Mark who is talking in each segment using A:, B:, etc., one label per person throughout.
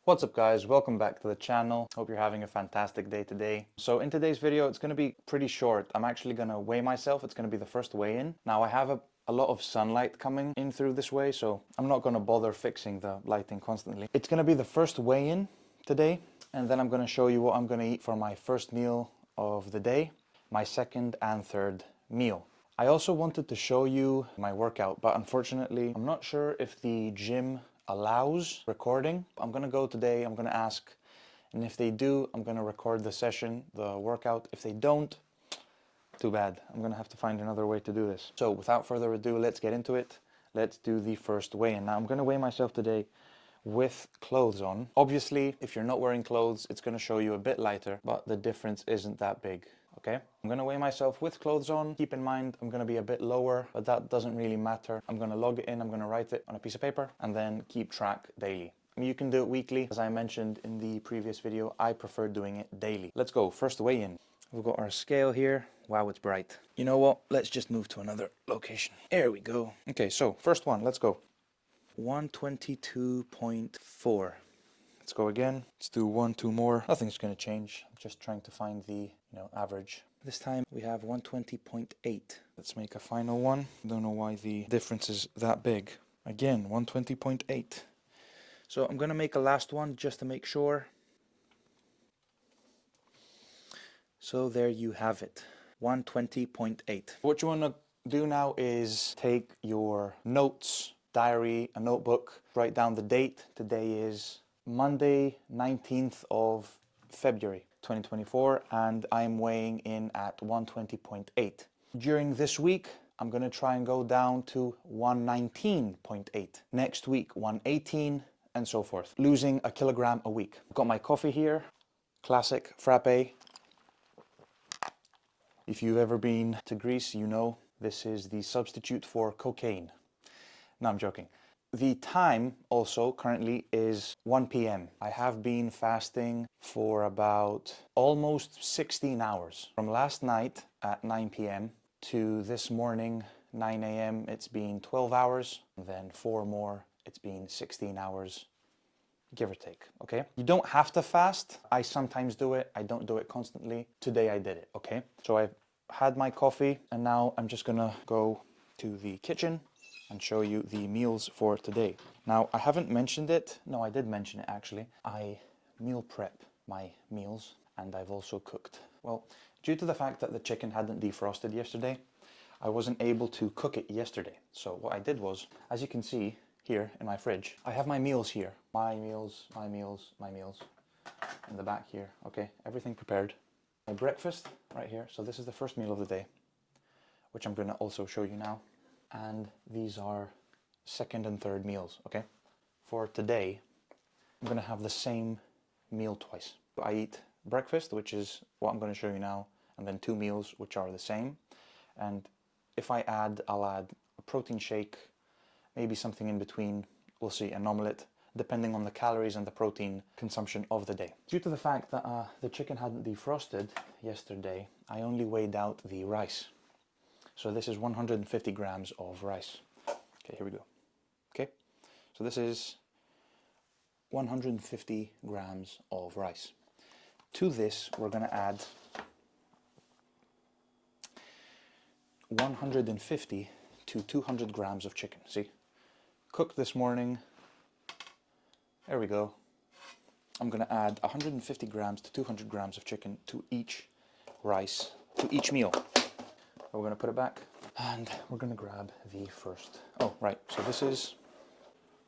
A: What's up guys, welcome back to the channel. Hope you're having a fantastic day today. So in today's video, it's going to be pretty short. I'm actually going to weigh myself. It's going to be the first weigh-in. Now I have a lot of sunlight coming in through this way, so I'm not going to bother fixing the lighting constantly. It's going to be the first weigh-in today, and then I'm going to show you what I'm going to eat for my first meal of the day, my second and third meal. I also wanted to show you my workout, but unfortunately, I'm not sure if the gym allows recording. I'm gonna go today, I'm gonna ask, and if they do, I'm gonna record the session, the workout. If they don't, too bad. I'm gonna have to find another way to do this. So without further ado, let's get into it. Let's do the first weigh-in. Now I'm gonna weigh myself today with clothes on. Obviously, if you're not wearing clothes, it's gonna show you a bit lighter, but the difference isn't that big. Okay, I'm gonna weigh myself with clothes on. Keep in mind, I'm gonna be a bit lower, but that doesn't really matter. I'm gonna log it in, I'm gonna write it on a piece of paper, and then keep track daily. I mean, you can do it weekly. As I mentioned in the previous video, I prefer doing it daily. Let's go, first weigh-in. We've got our scale here. Wow, it's bright. You know what? Let's just move to another location. There we go. Okay, so first one, let's go. 122.4. Let's go again. Let's do two more. Nothing's going to change. I'm just trying to find the, average. This time we have 120.8. Let's make a final one. Don't know why the difference is that big. Again, 120.8. So I'm going to make a last one just to make sure. So there you have it. 120.8. What you want to do now is take your notes, diary, a notebook, write down the date. Today is Monday, 19th of February 2024, and I'm weighing in at 120.8. During this week, I'm going to try and go down to 119.8. Next week, 118, and so forth. Losing a kilogram a week. I've got my coffee here, classic frappe. If you've ever been to Greece, you know this is the substitute for cocaine. No, I'm joking. The time also currently is 1 p.m. I have been fasting for about almost 16 hours. From last night at 9 p.m. to this morning, 9 a.m., it's been 12 hours. And then 4 more, it's been 16 hours, give or take, okay? You don't have to fast. I sometimes do it. I don't do it constantly. Today I did it, okay? So I've had my coffee, and now I'm just gonna go to the kitchen and show you the meals for today. Now, I haven't mentioned it. No, I did mention it actually. I meal prep my meals, and I've also cooked. Well, due to the fact that the chicken hadn't defrosted yesterday, I wasn't able to cook it yesterday. So what I did was, as you can see here in my fridge, I have my meals here. My meals, my meals, my meals. In the back here, okay? Everything prepared. My breakfast right here. So this is the first meal of the day, which I'm gonna also show you now. And these are second and third meals, okay? For today, I'm gonna have the same meal twice. I eat breakfast, which is what I'm gonna show you now, and then 2 meals, which are the same. And if I add, I'll add a protein shake, maybe something in between, we'll see, an omelette, depending on the calories and the protein consumption of the day. Due to the fact that the chicken hadn't defrosted yesterday, I only weighed out the rice. So this is 150 grams of rice. Okay, here we go. Okay, so this is 150 grams of rice. To this, we're going to add 150 to 200 grams of chicken. See, cooked this morning. There we go. I'm going to add 150 grams to 200 grams of chicken to each rice, to each meal. We're going to put it back, and we're going to grab the first. Oh, right. So this is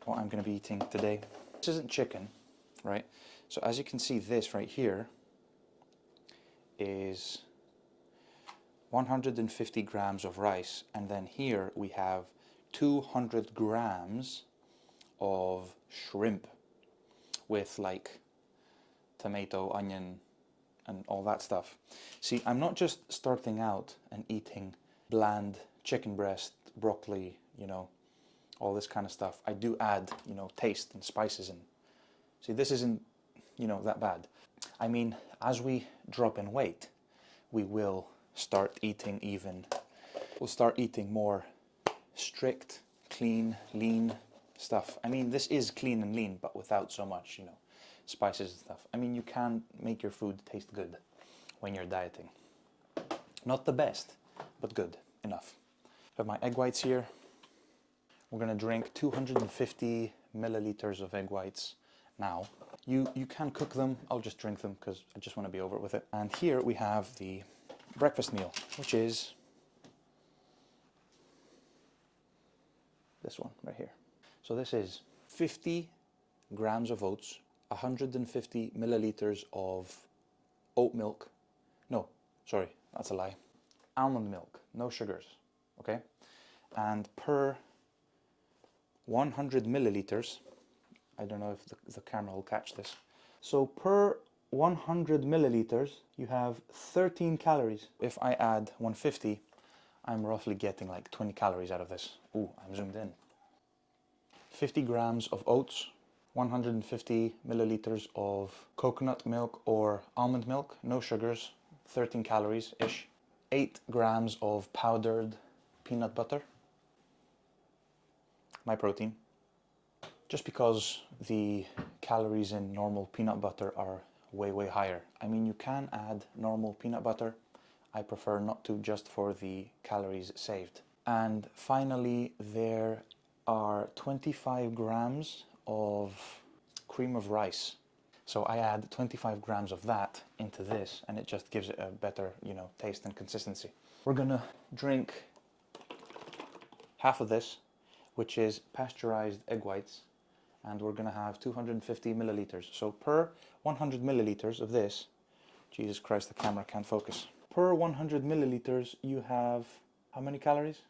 A: what I'm going to be eating today. This isn't chicken, right? So as you can see, this right here is 150 grams of rice, and then here we have 200 grams of shrimp with like tomato, onion, and all that stuff. See, I'm not just starting out and eating bland chicken breast, broccoli, all this kind of stuff. I do add, taste and spices in. See, this isn't, that bad. I mean, as we drop in weight, we will start eating we'll start eating more strict, clean, lean stuff. I mean, this is clean and lean, but without so much, spices and stuff. I mean, you can make your food taste good when you're dieting. Not the best, but good enough. I have my egg whites here. We're gonna drink 250 milliliters of egg whites now. You can cook them, I'll just drink them because I just want to be over it with it. And here we have the breakfast meal, which is this one right here. So this is 50 grams of oats, 150 milliliters of oat milk. No, sorry, that's a lie. Almond milk, no sugars, okay? And per 100 milliliters, I don't know if the camera will catch this. So per 100 milliliters, you have 13 calories. If I add 150, I'm roughly getting like 20 calories out of this. Ooh, I'm zoomed in. 50 grams of oats, 150 milliliters of coconut milk or almond milk, no sugars, 13 calories-ish. 8 grams of powdered peanut butter, my protein. Just because the calories in normal peanut butter are way higher. I mean, you can add normal peanut butter. I prefer not to, just for the calories saved. And finally, there are 25 grams of cream of rice. So I add 25 grams of that into this, and it just gives it a better, taste and consistency. We're gonna drink half of this, which is pasteurized egg whites, and we're gonna have 250 milliliters. So per 100 milliliters of this, Jesus Christ, the camera can't focus. Per 100 milliliters, you have how many calories?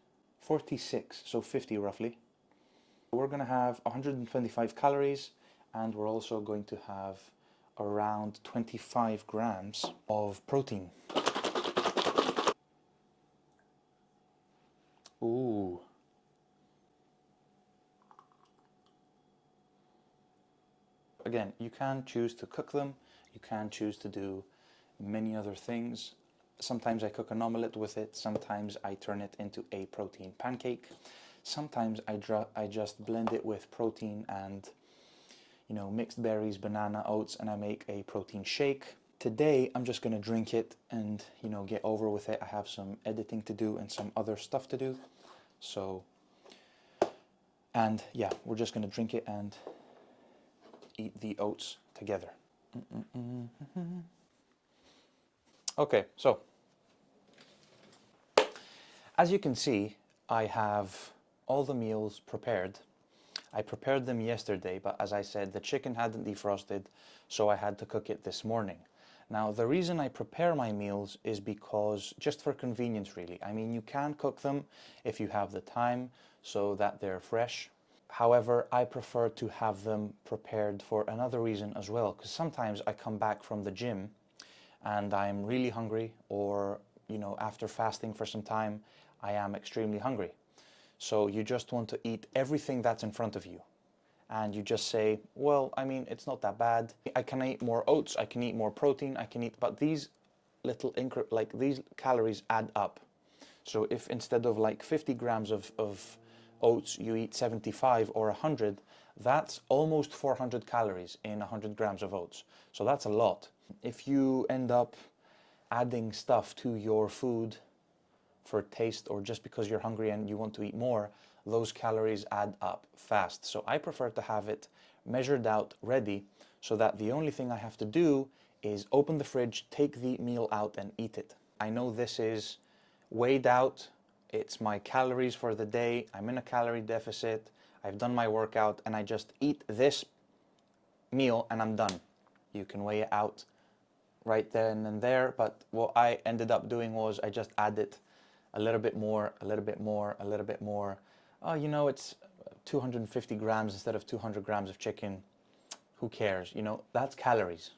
A: 46, so 50 roughly. We're gonna have 125 calories, and we're also going to have around 25 grams of protein. Ooh. Again, you can choose to cook them, you can choose to do many other things. Sometimes I cook an omelette with it, sometimes I turn it into a protein pancake, sometimes I just blend it with protein and mixed berries, banana, oats, and I make a protein shake. Today I'm just gonna drink it and get over with it. I have some editing to do and some other stuff to do. So, and yeah, we're just gonna drink it and eat the oats together. Okay, so as you can see, I have all the meals prepared. I prepared them yesterday, but as I said, the chicken hadn't defrosted, so I had to cook it this morning. Now, the reason I prepare my meals is because, just for convenience really. I mean, you can cook them if you have the time so that they're fresh. However, I prefer to have them prepared for another reason as well, because sometimes I come back from the gym and I'm really hungry, or after fasting for some time, I am extremely hungry. So you just want to eat everything that's in front of you. And you just say, well, I mean, it's not that bad. I can eat more oats, I can eat more protein, I can eat, but these little these calories add up. So if instead of like 50 grams of oats, you eat 75 or 100, that's almost 400 calories in 100 grams of oats. So that's a lot. If you end up adding stuff to your food for taste, or just because you're hungry and you want to eat more, those calories add up fast. So I prefer to have it measured out, ready, so that the only thing I have to do is open the fridge, take the meal out and eat it. I know this is weighed out, it's my calories for the day, I'm in a calorie deficit, I've done my workout, and I just eat this meal and I'm done. You can weigh it out right then and there, but what I ended up doing was I just added a little bit more, a little bit more, a little bit more. Oh, it's 250 grams instead of 200 grams of chicken. Who cares? That's calories.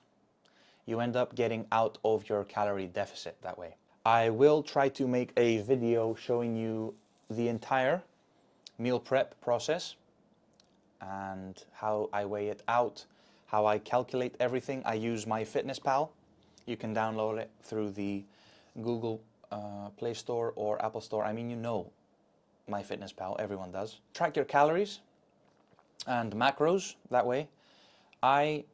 A: You end up getting out of your calorie deficit that way. I will try to make a video showing you the entire meal prep process and how I weigh it out, how I calculate everything. I use MyFitnessPal. You can download it through the Google Play Store or Apple Store. I mean, MyFitnessPal, everyone does. Track your calories and macros that way. I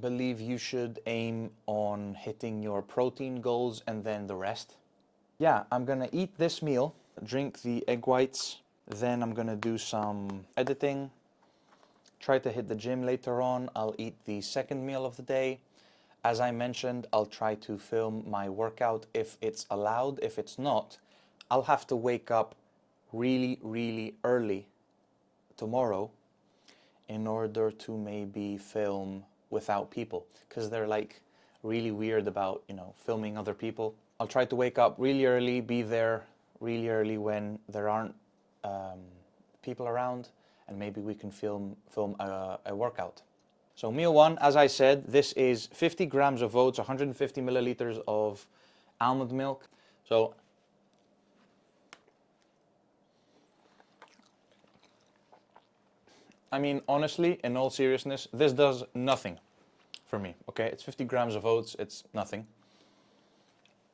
A: believe you should aim on hitting your protein goals and then the rest. Yeah, I'm gonna eat this meal, drink the egg whites, then I'm gonna do some editing, try to hit the gym later on. I'll eat the second meal of the day. As I mentioned, I'll try to film my workout if it's allowed. If it's not, I'll have to wake up really, really early tomorrow in order to maybe film without people, because they're like really weird about, you know, filming other people. I'll try to wake up really early, be there really early when there aren't people around, and maybe we can film a workout. So meal one, as I said, this is 50 grams of oats, 150 milliliters of almond milk. So I mean, honestly, in all seriousness, this does nothing for me, okay? It's 50 grams of oats, it's nothing.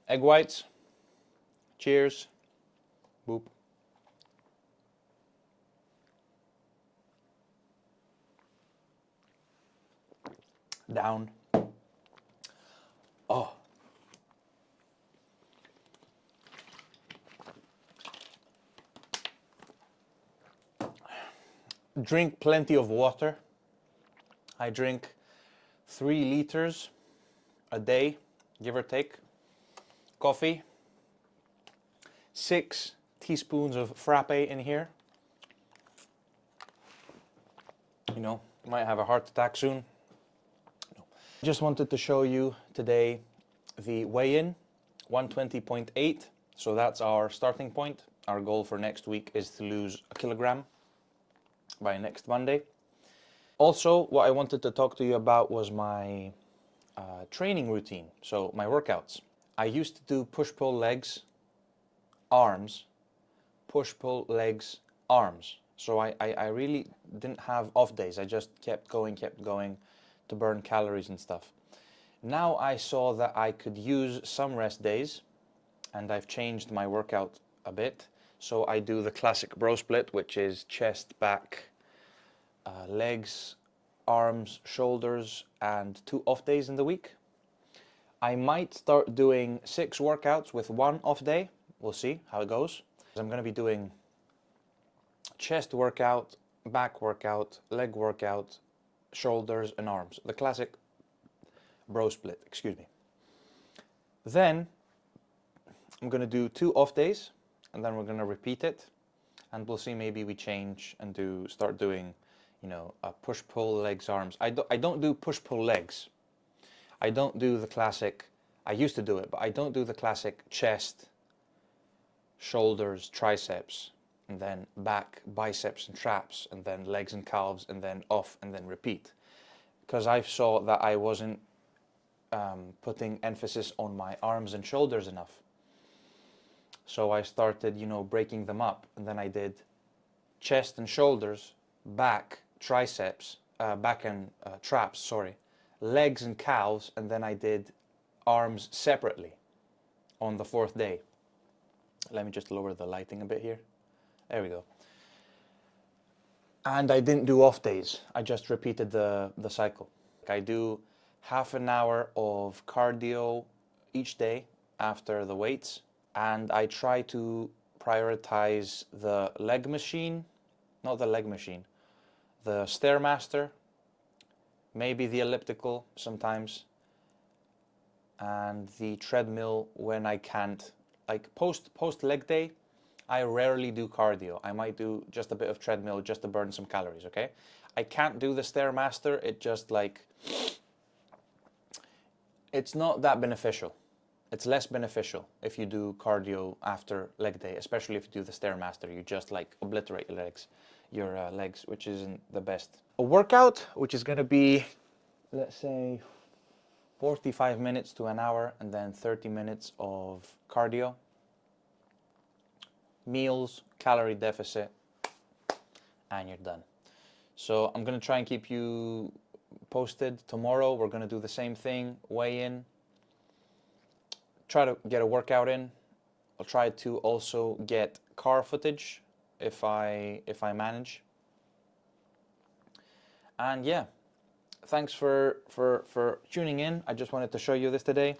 A: Egg whites, cheers, boop. Down. Oh. Drink plenty of water. I drink 3 liters a day, give or take. Coffee, 6 teaspoons of frappe in here. You know, might have a heart attack soon. No. Just wanted to show you today the weigh-in, 120.8. So that's our starting point. Our goal for next week is to lose a kilogram by next Monday. Also, what I wanted to talk to you about was my training routine, so my workouts. I used to do push-pull legs, arms, push-pull legs, arms. So I really didn't have off days. I just kept going to burn calories and stuff. Now I saw that I could use some rest days, and I've changed my workout a bit. So I do the classic bro split, which is chest, back, legs, arms, shoulders, and 2 off days in the week. I might start doing 6 workouts with 1 off day. We'll see how it goes. I'm going to be doing chest workout, back workout, leg workout, shoulders and arms. The classic bro split, excuse me. Then I'm going to do 2 off days, and then we're going to repeat it, and we'll see, maybe we change and start doing, you know, a push-pull legs, arms. I don't do push-pull legs. I don't do the classic, I used to do it, but I don't do the classic chest, shoulders, triceps, and then back, biceps and traps, and then legs and calves, and then off, and then repeat. Because I saw that I wasn't putting emphasis on my arms and shoulders enough. So I started, you know, breaking them up, and then I did chest and shoulders, back, triceps, back and traps, sorry, legs and calves, and then I did arms separately on the 4th day. Let me just lower the lighting a bit here. There we go. And I didn't do off days. I just repeated the cycle. I do half an hour of cardio each day after the weights, and I try to prioritize the leg machine, not the leg machine, the Stairmaster, maybe the elliptical sometimes, and the treadmill when I can't. Like post leg day, I rarely do cardio. I might do just a bit of treadmill just to burn some calories, okay? I can't do the Stairmaster. It just like, it's not that beneficial. It's less beneficial if you do cardio after leg day, especially if you do the Stairmaster. You just like obliterate your legs, which isn't the best. A workout, which is gonna be, let's say, 45 minutes to an hour, and then 30 minutes of cardio. Meals, calorie deficit, and you're done. So I'm gonna try and keep you posted. Tomorrow we're gonna do the same thing, weigh in, try to get a workout in. I'll try to also get car footage if I manage. And yeah, thanks for tuning in. I just wanted to show you this today.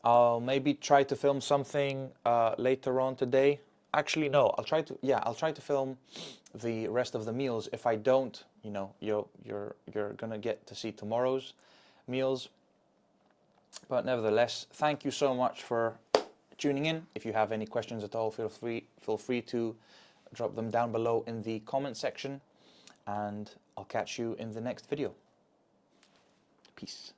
A: I'll maybe try to film something later on today. Actually, no, I'll try to film the rest of the meals. If I don't, you know, you're gonna get to see tomorrow's meals. But nevertheless, thank you so much for tuning in. If you have any questions at all, feel free to drop them down below in the comment section, and I'll catch you in the next video. Peace.